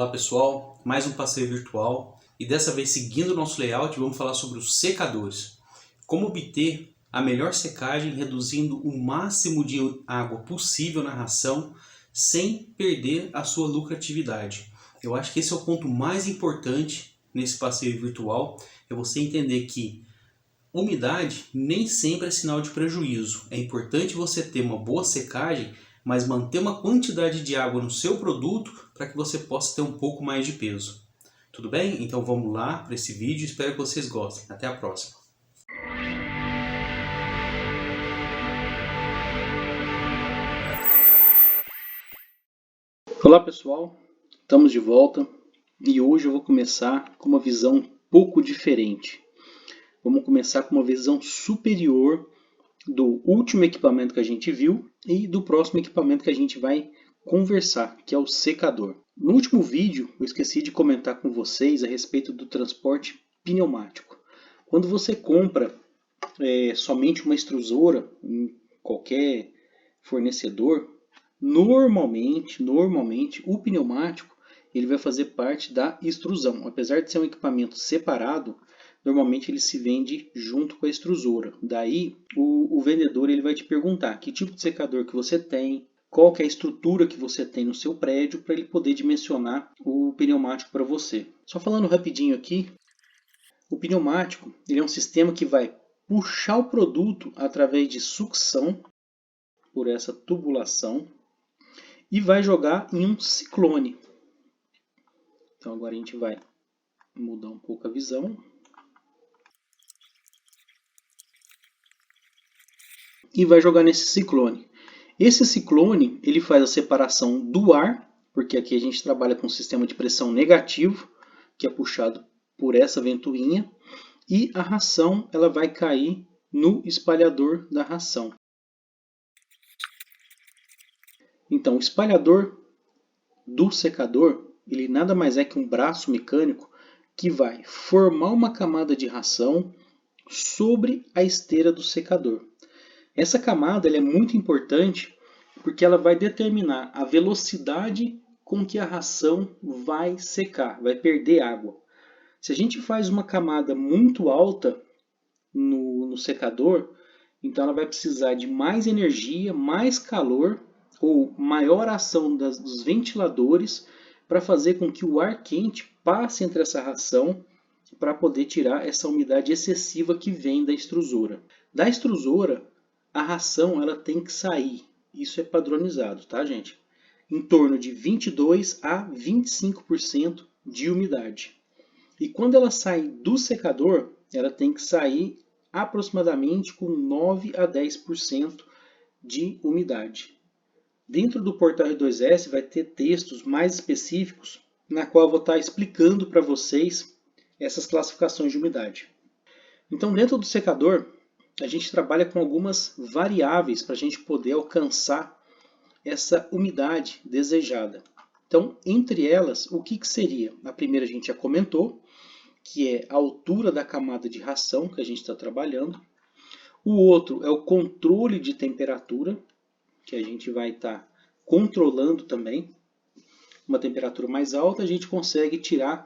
Olá pessoal, mais um passeio virtual e dessa vez seguindo o nosso layout vamos falar sobre os secadores. Como obter a melhor secagem reduzindo o máximo de água possível na ração sem perder a sua lucratividade. Eu acho que esse é o ponto mais importante nesse passeio virtual, é você entender que umidade nem sempre é sinal de prejuízo. É importante você ter uma boa secagem, mas manter uma quantidade de água no seu produto para que você possa ter um pouco mais de peso. Tudo bem? Então vamos lá para esse vídeo, espero que vocês gostem. Até a próxima. Olá pessoal, estamos de volta e hoje eu vou começar com uma visão um pouco diferente. Vamos começar com uma visão superior do último equipamento que a gente viu e do próximo equipamento que a gente vai conversar, que é o secador. No último vídeo, eu esqueci de comentar com vocês a respeito do transporte pneumático. Quando você compra somente uma extrusora em qualquer fornecedor, normalmente o pneumático ele vai fazer parte da extrusão. Apesar de ser um equipamento separado, normalmente ele se vende junto com a extrusora. Daí o vendedor ele vai te perguntar que tipo de secador que você tem, qual que é a estrutura que você tem no seu prédio para ele poder dimensionar o pneumático para você. Só falando rapidinho aqui, o pneumático ele é um sistema que vai puxar o produto através de sucção por essa tubulação e vai jogar em um ciclone. Então agora a gente vai mudar um pouco a visão. E vai jogar nesse ciclone. Esse ciclone ele faz a separação do ar, porque aqui a gente trabalha com um sistema de pressão negativo, que é puxado por essa ventoinha, e a ração ela vai cair no espalhador da ração. Então, o espalhador do secador, ele nada mais é que um braço mecânico que vai formar uma camada de ração sobre a esteira do secador. Essa camada ela é muito importante porque ela vai determinar a velocidade com que a ração vai secar, vai perder água. Se a gente faz uma camada muito alta no secador, então ela vai precisar de mais energia, mais calor ou maior ação dos ventiladores para fazer com que o ar quente passe entre essa ração para poder tirar essa umidade excessiva que vem da extrusora. Da extrusora, a ração ela tem que sair, isso é padronizado, tá gente? Em torno de 22 a 25% de umidade. E quando ela sai do secador, ela tem que sair aproximadamente com 9 a 10% de umidade. Dentro do portal R2S vai ter textos mais específicos na qual eu vou estar explicando para vocês essas classificações de umidade. Então dentro do secador a gente trabalha com algumas variáveis para a gente poder alcançar essa umidade desejada. Então entre elas o que seria? A primeira a gente já comentou, que é a altura da camada de ração que a gente está trabalhando. O outro é o controle de temperatura, que a gente vai estar controlando também. Uma temperatura mais alta a gente consegue tirar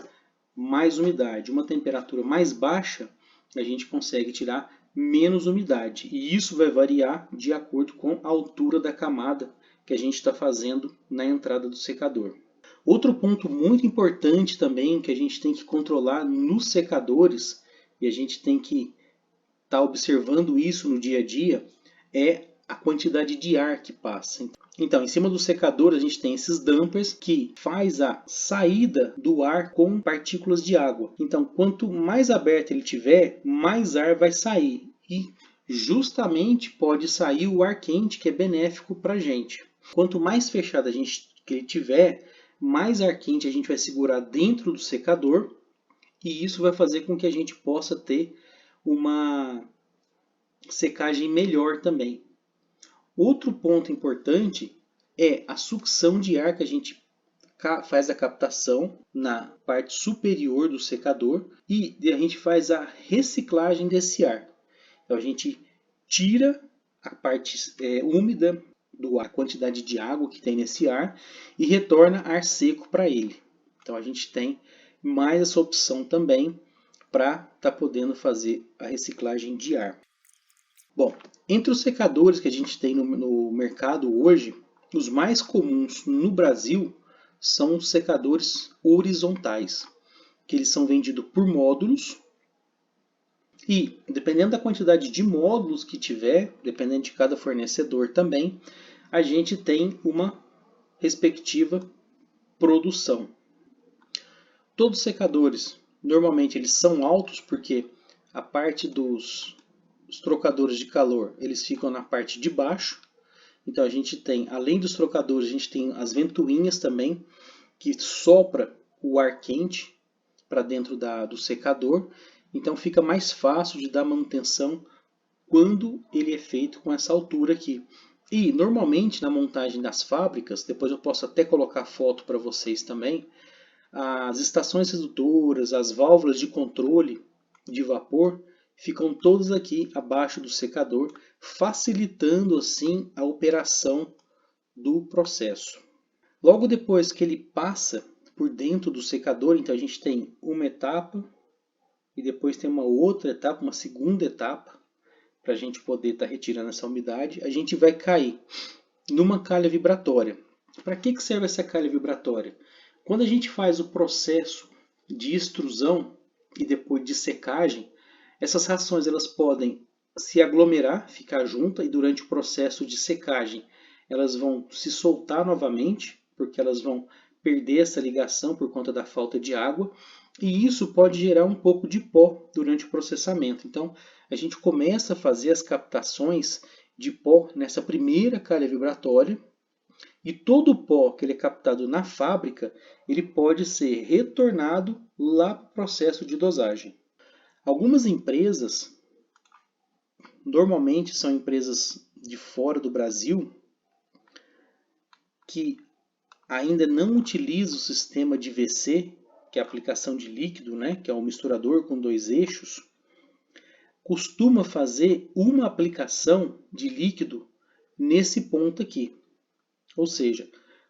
mais umidade. Uma temperatura mais baixa a gente consegue tirar menos umidade. E isso vai variar de acordo com a altura da camada que a gente está fazendo na entrada do secador. Outro ponto muito importante também que a gente tem que controlar nos secadores, e a gente tem que estar observando isso no dia a dia, é a quantidade de ar que passa. Então, em cima do secador a gente tem esses dampers que faz a saída do ar com partículas de água. Então, quanto mais aberto ele tiver, mais ar vai sair. E justamente pode sair o ar quente, que é benéfico para a gente. Quanto mais fechado que ele tiver, mais ar quente a gente vai segurar dentro do secador. E isso vai fazer com que a gente possa ter uma secagem melhor também. Outro ponto importante é a sucção de ar que a gente faz a captação na parte superior do secador e a gente faz a reciclagem desse ar. Então a gente tira a parte úmida do ar, a quantidade de água que tem nesse ar e retorna ar seco para ele. Então a gente tem mais essa opção também para estar podendo fazer a reciclagem de ar. Bom, entre os secadores que a gente tem no mercado hoje, os mais comuns no Brasil são os secadores horizontais, que eles são vendidos por módulos e, dependendo da quantidade de módulos que tiver, dependendo de cada fornecedor também, a gente tem uma respectiva produção. Todos os secadores, normalmente eles são altos porque a parte dos trocadores de calor, eles ficam na parte de baixo. Então a gente tem, além dos trocadores, a gente tem as ventoinhas também, que sopra o ar quente para dentro do secador. Então fica mais fácil de dar manutenção quando ele é feito com essa altura aqui. E normalmente na montagem das fábricas, depois eu posso até colocar foto para vocês também, as estações redutoras, as válvulas de controle de vapor ficam todas aqui abaixo do secador, facilitando assim a operação do processo. Logo depois que ele passa por dentro do secador, então a gente tem uma etapa e depois tem uma outra etapa, uma segunda etapa, para a gente poder estar retirando essa umidade. A gente vai cair numa calha vibratória. Para que serve essa calha vibratória? Quando a gente faz o processo de extrusão e depois de secagem, essas rações elas podem se aglomerar, ficar juntas, e durante o processo de secagem elas vão se soltar novamente, porque elas vão perder essa ligação por conta da falta de água, e isso pode gerar um pouco de pó durante o processamento. Então a gente começa a fazer as captações de pó nessa primeira calha vibratória, e todo o pó que ele é captado na fábrica, ele pode ser retornado lá para o processo de dosagem. Algumas empresas, normalmente são empresas de fora do Brasil, que ainda não utilizam o sistema de VC, que é a aplicação de líquido, né, que é um misturador com 2 eixos, costuma fazer uma aplicação de líquido nesse ponto aqui. Ou seja,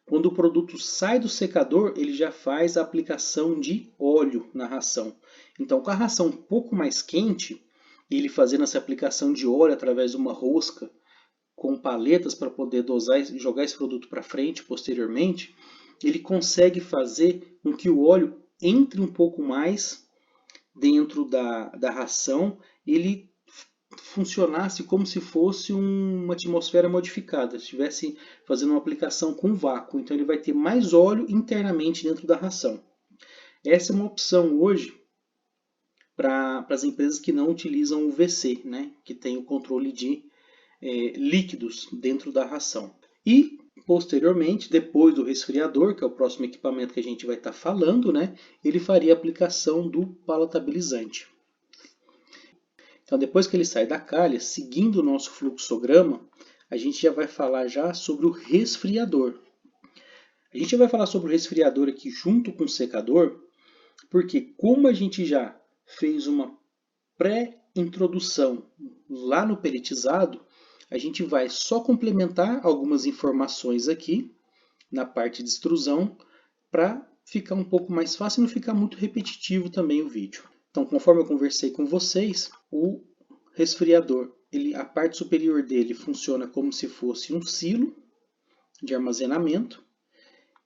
quando o produto sai do secador, ele já faz a aplicação de óleo na ração. Então, com a ração um pouco mais quente, ele fazendo essa aplicação de óleo através de uma rosca com paletas para poder dosar e jogar esse produto para frente posteriormente, ele consegue fazer com que o óleo entre um pouco mais dentro da ração, ele funcionasse como se fosse uma atmosfera modificada, estivesse fazendo uma aplicação com vácuo, então ele vai ter mais óleo internamente dentro da ração. Essa é uma opção hoje para as empresas que não utilizam o VC, né, que tem o controle de líquidos dentro da ração. E posteriormente, depois do resfriador, que é o próximo equipamento que a gente vai estar falando, né, ele faria a aplicação do palatabilizante. Então, depois que ele sai da calha, seguindo o nosso fluxograma, a gente já vai falar já sobre o resfriador. A gente vai falar sobre o resfriador aqui junto com o secador, porque como a gente já fez uma pré-introdução lá no pelletizado, a gente vai só complementar algumas informações aqui na parte de extrusão para ficar um pouco mais fácil e não ficar muito repetitivo também o vídeo. Então, conforme eu conversei com vocês, o resfriador, a parte superior dele funciona como se fosse um silo de armazenamento.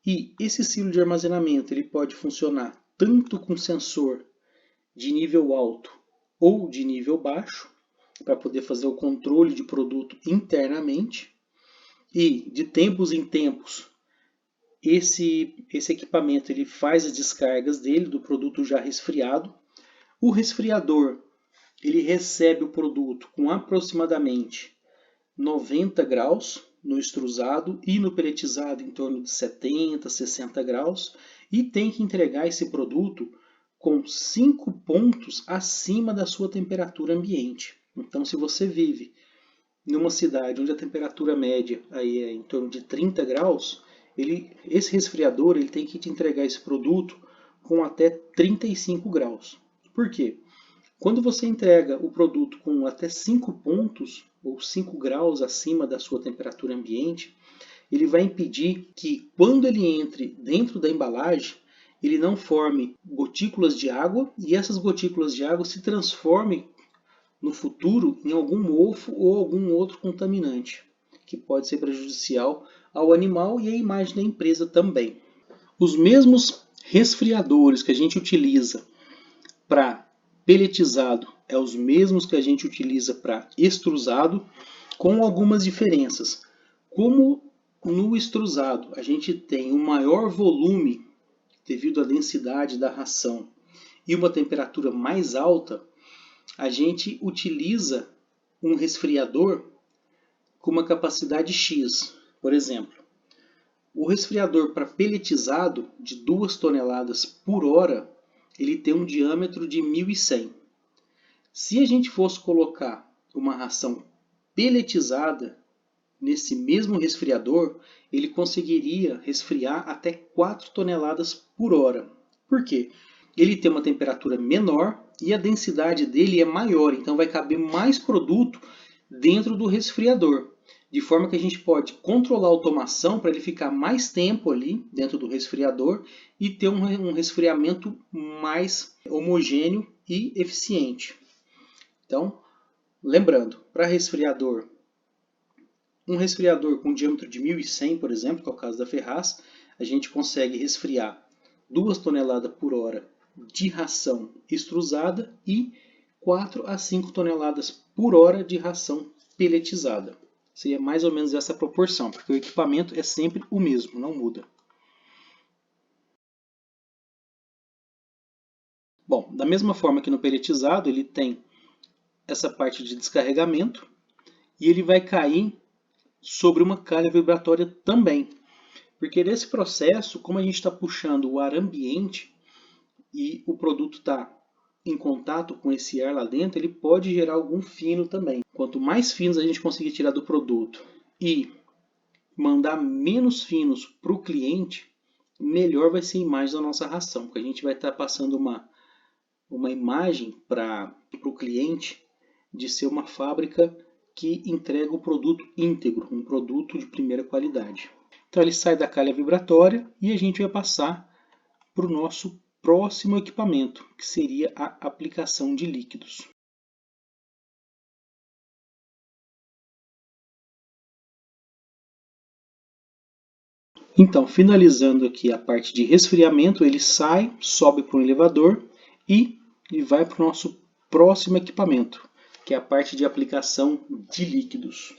E esse silo de armazenamento ele pode funcionar tanto com sensor de nível alto ou de nível baixo, para poder fazer o controle de produto internamente. E de tempos em tempos, esse equipamento ele faz as descargas dele, do produto já resfriado. O resfriador ele recebe o produto com aproximadamente 90 graus no extrusado e no pelletizado em torno de 70, 60 graus, e tem que entregar esse produto com 5 pontos acima da sua temperatura ambiente. Então, se você vive numa cidade onde a temperatura média aí é em torno de 30 graus, esse resfriador ele tem que te entregar esse produto com até 35 graus. Por quê? Quando você entrega o produto com até 5 pontos, ou 5 graus acima da sua temperatura ambiente, ele vai impedir que, quando ele entre dentro da embalagem, ele não forme gotículas de água e essas gotículas de água se transformem no futuro em algum mofo ou algum outro contaminante, que pode ser prejudicial ao animal e à imagem da empresa também. Os mesmos resfriadores que a gente utiliza para pelletizado é os mesmos que a gente utiliza para extrusado, com algumas diferenças. Como no extrusado a gente tem um maior volume devido à densidade da ração e uma temperatura mais alta, a gente utiliza um resfriador com uma capacidade X. Por exemplo, o resfriador para pelletizado de 2 toneladas por hora, ele tem um diâmetro de 1100. Se a gente fosse colocar uma ração pelletizada nesse mesmo resfriador, ele conseguiria resfriar até 4 toneladas por hora. Por quê? Ele tem uma temperatura menor e a densidade dele é maior, então vai caber mais produto dentro do resfriador. De forma que a gente pode controlar a automação para ele ficar mais tempo ali dentro do resfriador e ter um resfriamento mais homogêneo e eficiente. Então, lembrando, para resfriador, um resfriador com diâmetro de 1100, por exemplo, que é o caso da Ferraz, a gente consegue resfriar 2 toneladas por hora de ração extrusada e 4 a 5 toneladas por hora de ração pelletizada. Seria mais ou menos essa proporção, porque o equipamento é sempre o mesmo, não muda. Bom, da mesma forma que no pelletizado, ele tem essa parte de descarregamento e ele vai cair sobre uma calha vibratória também. Porque nesse processo, como a gente está puxando o ar ambiente e o produto está em contato com esse ar lá dentro, ele pode gerar algum fino também. Quanto mais finos a gente conseguir tirar do produto e mandar menos finos para o cliente, melhor vai ser a imagem da nossa ração. Porque a gente vai estar passando uma imagem para o cliente de ser uma fábrica que entrega o produto íntegro, um produto de primeira qualidade. Então ele sai da calha vibratória e a gente vai passar para o nosso próximo equipamento, que seria a aplicação de líquidos. Então, finalizando aqui a parte de resfriamento, ele sai, sobe para um elevador e vai para o nosso próximo equipamento, que é a parte de aplicação de líquidos.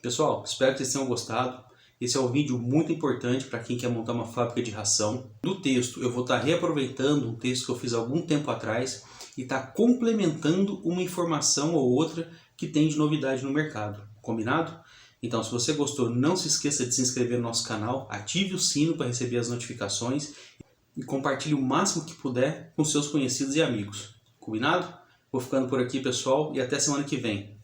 Pessoal, espero que vocês tenham gostado. Esse é um vídeo muito importante para quem quer montar uma fábrica de ração. No texto eu vou estar reaproveitando um texto que eu fiz há algum tempo atrás e estar complementando uma informação ou outra que tem de novidade no mercado. Combinado? Então, se você gostou, não se esqueça de se inscrever no nosso canal, ative o sino para receber as notificações e compartilhe o máximo que puder com seus conhecidos e amigos. Combinado? Vou ficando por aqui, pessoal, e até semana que vem.